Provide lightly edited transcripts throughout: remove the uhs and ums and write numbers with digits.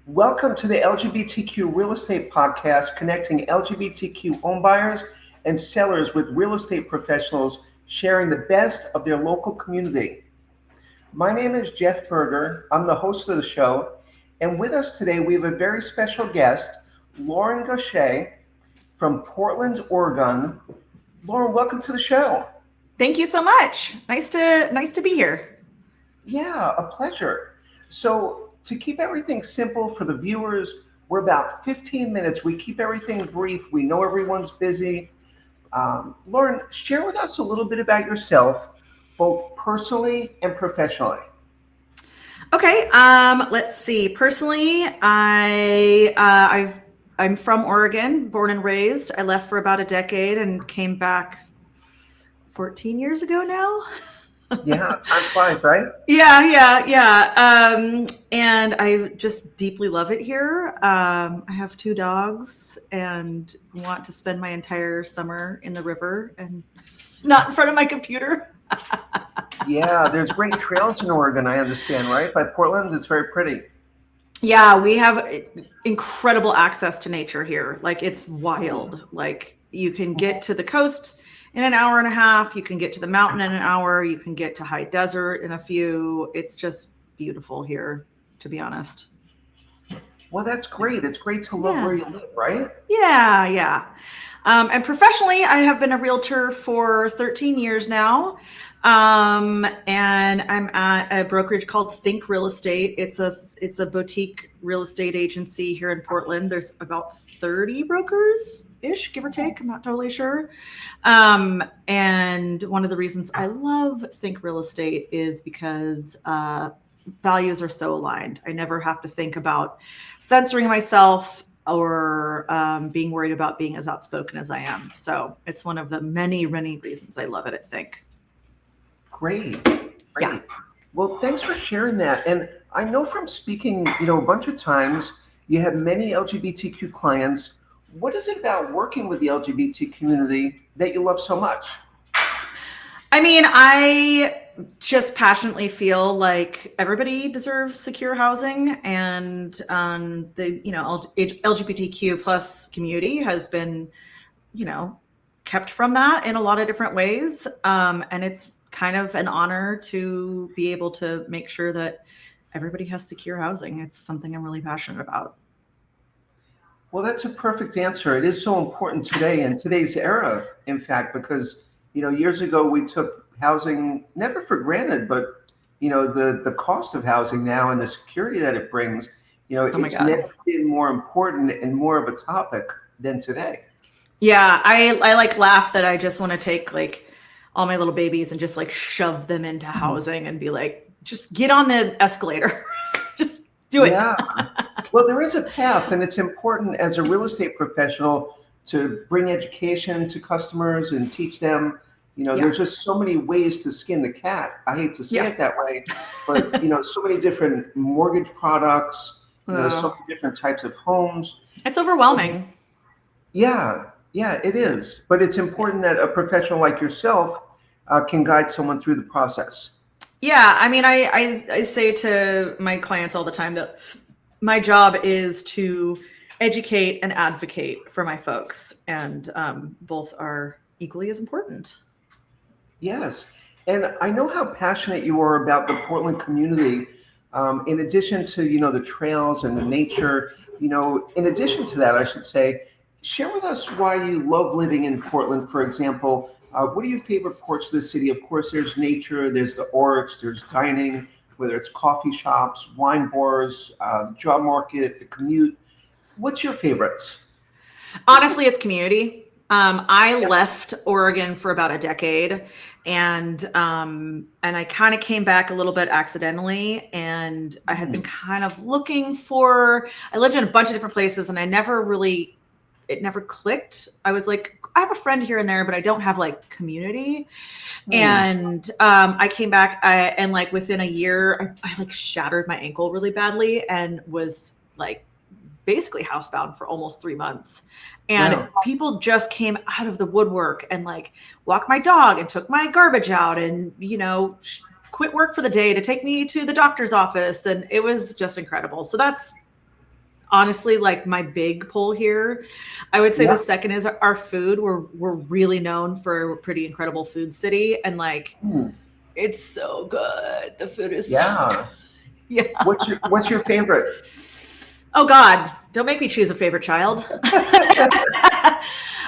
Welcome to the LGBTQ Real Estate Podcast, connecting LGBTQ homebuyers and sellers with real estate professionals sharing the best of their local community. My name is Jeff Berger. I'm the host of the show. And with us today, we have a very special guest, Lauren Goche from Portland, Oregon. Lauren, welcome to the show. Thank you so much. Nice to be here. Yeah, a pleasure. So to keep everything simple for the viewers, we're about 15 minutes. We keep everything brief. We know everyone's busy. Lauren, share with us a little bit about yourself, both personally and professionally. Okay. Let's see. Personally, I'm from Oregon, born and raised. I left for about a decade and came back 14 years ago now. Yeah, time flies, right? Yeah. And I just deeply love it here. I have 2 dogs and want to spend my entire summer in the river and not in front of my computer. Yeah, there's great trails in Oregon, I understand, right? By Portland, it's very pretty. Yeah, we have incredible access to nature here. Like, it's wild. Like, you can get to the coast in an hour and a half. You can get to the mountain in an hour. You can get to high desert in a few. It's just beautiful here, to be honest. Well, that's great. It's great to love where you live, right? Yeah. And professionally, I have been a realtor for 13 years now. And I'm at a brokerage called Think Real Estate. It's a boutique real estate agency here in Portland. There's about 30 brokers-ish, give or take. I'm not totally sure. And one of the reasons I love Think Real Estate is because values are so aligned. I never have to think about censoring myself or being worried about being as outspoken as I am. So it's one of the many reasons I love it at Think. Great. Yeah. Well, thanks for sharing that. And I know from speaking, a bunch of times, you have many LGBTQ clients. What is it about working with the LGBT community that you love so much? I mean, I just passionately feel like everybody deserves secure housing, and the LGBTQ plus community has been, kept from that in a lot of different ways, and it's kind of an honor to be able to make sure that everybody has secure housing. It's something I'm really passionate about. Well, that's a perfect answer. It is so important today in today's era, in fact, because years ago we took housing never for granted, but the cost of housing now and the security that it brings, it's never been more important and more of a topic than today. Yeah, I like laugh that I just want to take like all my little babies and just like shove them into housing and be like, just get on the escalator. Just do it. Yeah. Well, there is a path, and it's important as a real estate professional to bring education to customers and teach them. There's just so many ways to skin the cat. I hate to say it that way, but so many different mortgage products, so many different types of homes. It's overwhelming. Yeah, it is. But it's important that a professional like yourself can guide someone through the process. Yeah, I mean, I say to my clients all the time that my job is to educate and advocate for my folks, and both are equally as important. Yes, and I know how passionate you are about the Portland community. In addition to the trails and the nature, in addition to that, I should say, share with us why you love living in Portland. For example, what are your favorite parts of the city? Of course, there's nature, there's the arts, there's dining, whether it's coffee shops, wine bars, the job market, the commute. What's your favorites? Honestly, it's community. I left Oregon for about a decade, and I kind of came back a little bit accidentally, and I had been kind of looking for, I lived in a bunch of different places, and it never clicked. I was like, I have a friend here and there, but I don't have like community. And I came back and like within a year, I like shattered my ankle really badly and was like basically housebound for almost 3 months. And people just came out of the woodwork and like walked my dog and took my garbage out and, quit work for the day to take me to the doctor's office. And it was just incredible. So that's honestly like my big pull here. I would say the Yeah. second is our food. We're really known for a pretty incredible food city, and like Hmm. it's so good. The food is so good. Yeah. Yeah. What's your favorite? Oh God, don't make me choose a favorite child.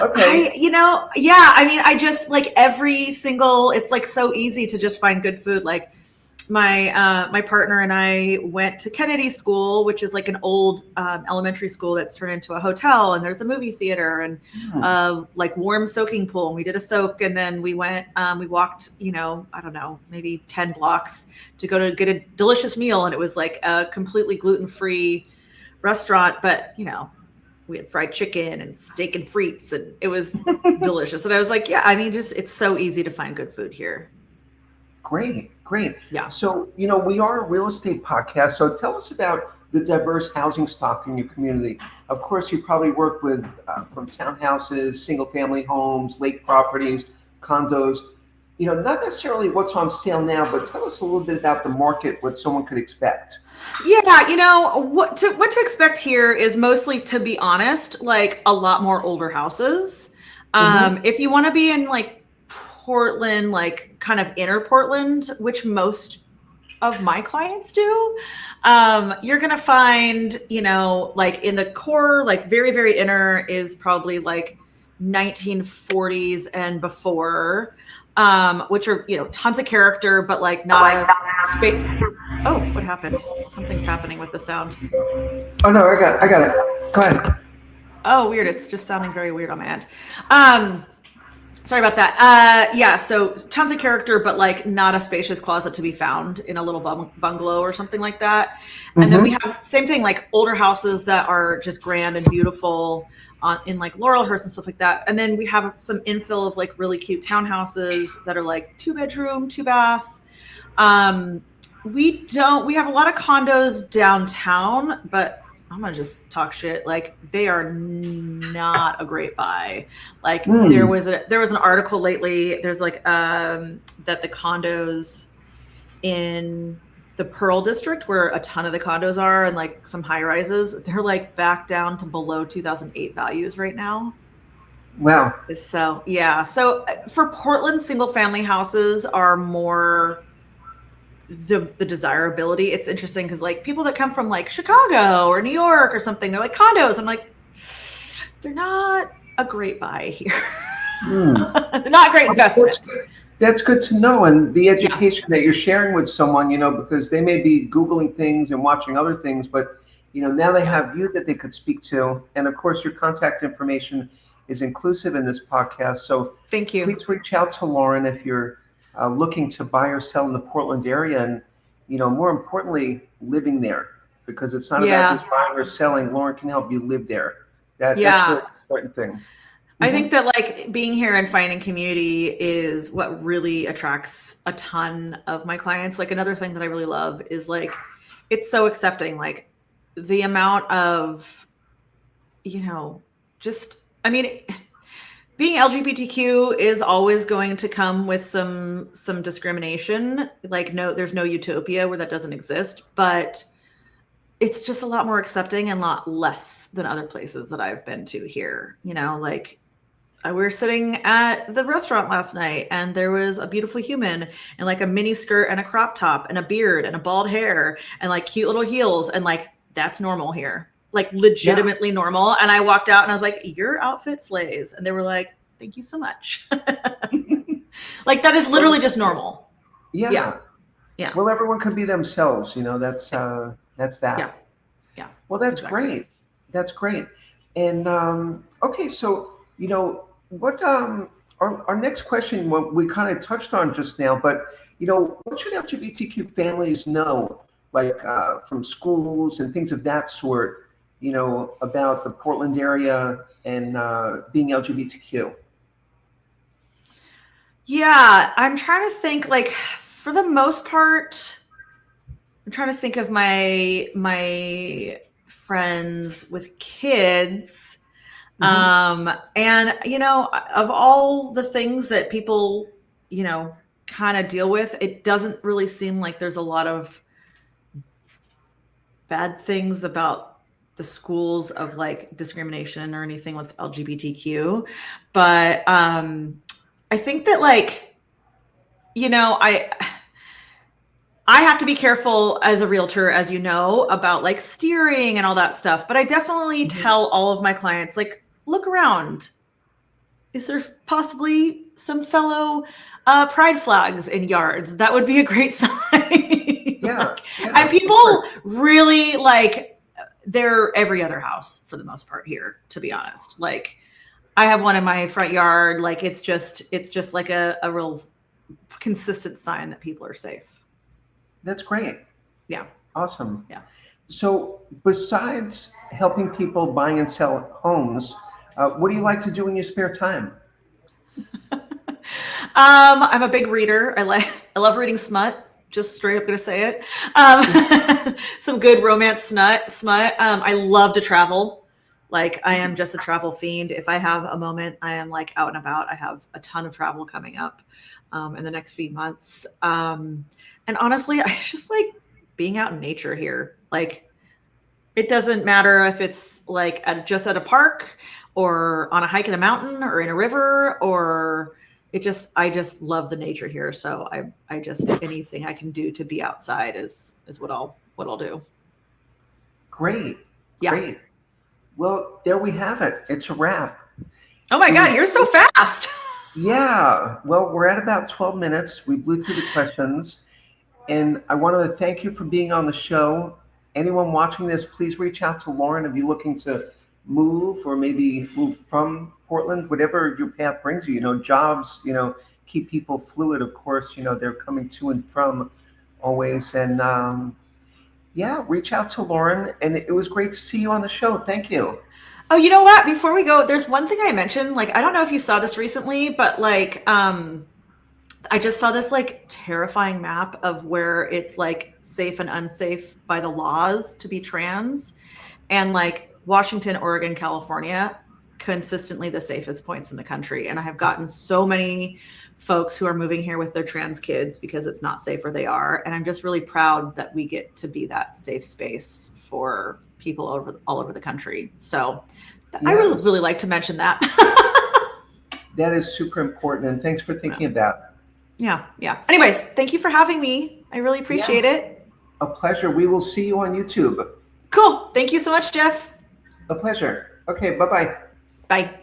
Okay. Yeah, I mean, I just like every single, it's like so easy to just find good food. Like my partner and I went to Kennedy School, which is like an old elementary school that's turned into a hotel, and there's a movie theater and Hmm. like warm soaking pool. And we did a soak, and then we walked, I don't know, maybe 10 blocks to go to get a delicious meal, and it was like a completely gluten-free restaurant, but we had fried chicken and steak and frites, and it was delicious. And I was like, yeah, I mean, just it's so easy to find good food here. Great, great. Yeah. So, we are a real estate podcast. So, tell us about the diverse housing stock in your community. Of course, you probably work with from townhouses, single family homes, lake properties, condos. Not necessarily what's on sale now, but tell us a little bit about the market, what someone could expect. Yeah, what to expect here is mostly, to be honest, like a lot more older houses. Hmm. If you want to be in like Portland, like kind of inner Portland, which most of my clients do, you're gonna find, like in the core, like very, very inner is probably like 1940s and before, which are, tons of character, but like not a space. Oh, what happened? Something's happening with the sound. Oh no, I got it. Go ahead. Oh, weird. It's just sounding very weird on my end. Sorry about that. Yeah, so tons of character, but like not a spacious closet to be found in a little bungalow or something like that. And then we Hmm. have same thing, like older houses that are just grand and beautiful in like Laurelhurst and stuff like that. And then we have some infill of like really cute townhouses that are like 2 bedroom, 2 bath. Um, we have a lot of condos downtown, but I'm gonna just talk shit. Like they are not a great buy. Like Hmm. there was an article lately. There's like that the condos in the Pearl district, where a ton of the condos are, and like some high rises, they're like back down to below 2008 values right now. Wow. So yeah, so for Portland, single family houses are more the desirability. It's interesting because like people that come from like Chicago or New York or something, they're like condos. I'm like, they're not a great buy here. Hmm. They're not a great Okay, investment. that's good to know. And the Yeah. education that you're sharing with someone, because they may be Googling things and watching other things, but, now they Yeah. have you that they could speak to. And of course, your contact information is inclusive in this podcast. So Thank you. please reach out to Lauren if you're looking to buy or sell in the Portland area. And, more importantly, living there, because it's not about Yeah. just buying or selling. Lauren can help you live there. That's really Yeah. the important thing. I Hmm. think that like being here and finding community is what really attracts a ton of my clients. Like another thing that I really love is like it's so accepting. Like the amount of, just I mean, being LGBTQ is always going to come with some discrimination. Like no, there's no utopia where that doesn't exist, but it's just a lot more accepting and a lot less than other places that I've been to here. Like we were sitting at the restaurant last night, and there was a beautiful human in like a mini skirt and a crop top and a beard and a bald hair and like cute little heels, and like that's normal here, like Yeah. legitimately normal. And I walked out and I was like, your outfit slays. And they were like, thank you so much. Like that is literally Well, just normal. Yeah. yeah. Yeah. Well, everyone can be themselves. Yeah. That's Yeah. that. Yeah. Well, that's Exactly. great. That's great. And okay, so what our next question, what we kind of touched on just now, but what should LGBTQ families know, like from schools and things of that sort, about the Portland area and being LGBTQ. Yeah. I'm trying to think, like, for the most part, I'm trying to think of my friends with kids. Hmm. And of all the things that people, kind of deal with, it doesn't really seem like there's a lot of bad things about the schools of like discrimination or anything with LGBTQ, but I think that like, you know, I have to be careful as a realtor, as you know, about like steering and all that stuff. But I definitely tell all of my clients, like, look around. Is there possibly some fellow pride flags in yards? That would be a great sign. Yeah, And people really like, they're every other house for the most part here, to be honest. Like, I have one in my front yard. Like, it's just like a real consistent sign that people are safe. That's great. Yeah. Awesome. Yeah. So, besides helping people buy and sell homes, what do you like to do in your spare time? I'm a big reader. I love reading smut. Just straight up gonna say it. Some good romance smut. I love to travel. Like, I am just a travel fiend. If I have a moment, I am like out and about. I have a ton of travel coming up in the next few months. And honestly, I just like being out in nature here. Like, it doesn't matter if it's like just at a park or on a hike in a mountain or in a river, or I just love the nature here. So I just, anything I can do to be outside is what I'll do. Great. Yeah. Great. Well, there we have it. It's a wrap. Oh my God, you're so fast. Yeah. Well, we're at about 12 minutes. We blew through the questions. And I wanted to thank you for being on the show. Anyone watching this, please reach out to Lauren if you're looking to move or maybe move from Portland, whatever your path brings you. You know, jobs, keep people fluid, of course. They're coming to and from always. And yeah, reach out to Lauren. And it was great to see you on the show. Thank you. Oh, you know what? Before we go, there's one thing I mentioned. Like, I don't know if you saw this recently, but like, I just saw this like terrifying map of where it's like safe and unsafe by the laws to be trans. And like Washington, Oregon, California, consistently the safest points in the country. And I have gotten so many folks who are moving here with their trans kids because it's not safe where they are. And I'm just really proud that we get to be that safe space for people all over the country. So Yeah. I really like to mention that. That is super important. And thanks for thinking of that. Yeah. Anyways, thank you for having me. I really appreciate it. A pleasure. We will see you on YouTube. Cool. Thank you so much, Jeff. A pleasure. Okay, bye-bye. Bye.